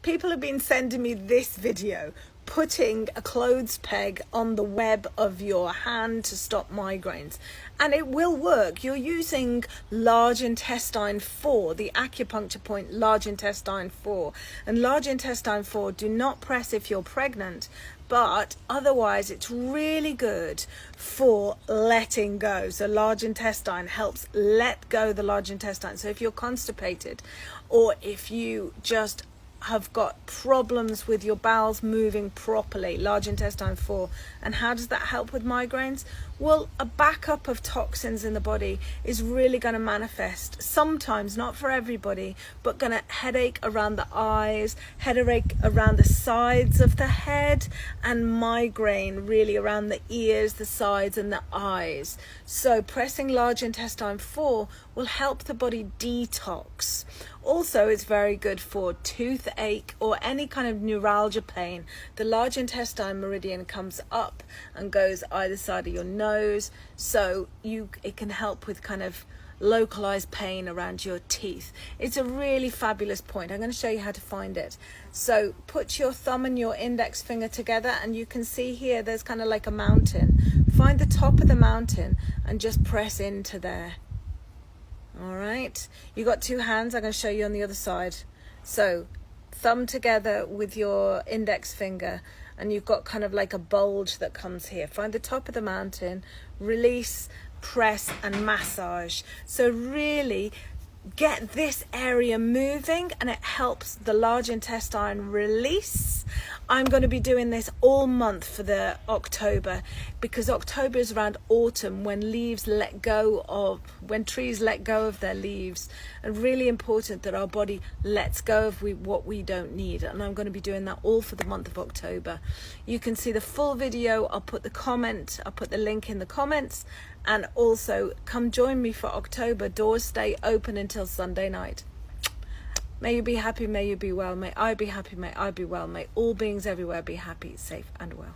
people have been sending me this video, putting a clothes peg on the web of your hand to stop migraines, and it will work. You're using large intestine 4, the acupuncture point, large intestine 4, and large intestine 4, do not press if you're pregnant, but otherwise it's really good for letting go. So large intestine helps let go the large intestine. So if you're constipated, or if you just have got problems with your bowels moving properly, large intestine 4. And how does that help with migraines? Well, a backup of toxins in the body is really going to manifest, sometimes, not for everybody, but going to headache around the eyes, headache around the sides of the head, and migraine really around the ears, the sides and the eyes. So pressing large intestine 4 will help the body detox. Also, it's very good for toothache or any kind of neuralgia pain. The large intestine meridian comes up and goes either side of your nose, so it can help with kind of localized pain around your teeth. It's a really fabulous point. I'm going to show you how to find it. So put your thumb and your index finger together, and you can see here there's kind of like a mountain. Find the top of the mountain and just press into there. All right, you got two hands. I'm going to show you on the other side. So thumb together with your index finger, and you've got kind of like a bulge that comes here. Find the top of the mountain, release, press and massage. So really get this area moving, and it helps the large intestine release. I'm going to be doing this all month for the October, because October is around autumn, when trees let go of their leaves, and really important that our body lets go of what we don't need. And I'm going to be doing that all for the month of October. You can see the full video. I'll put the link in the comments, and also come join me for October. Doors stay open until Sunday night. May you be happy, may you be well, may I be happy, may I be well, may all beings everywhere be happy, safe and well.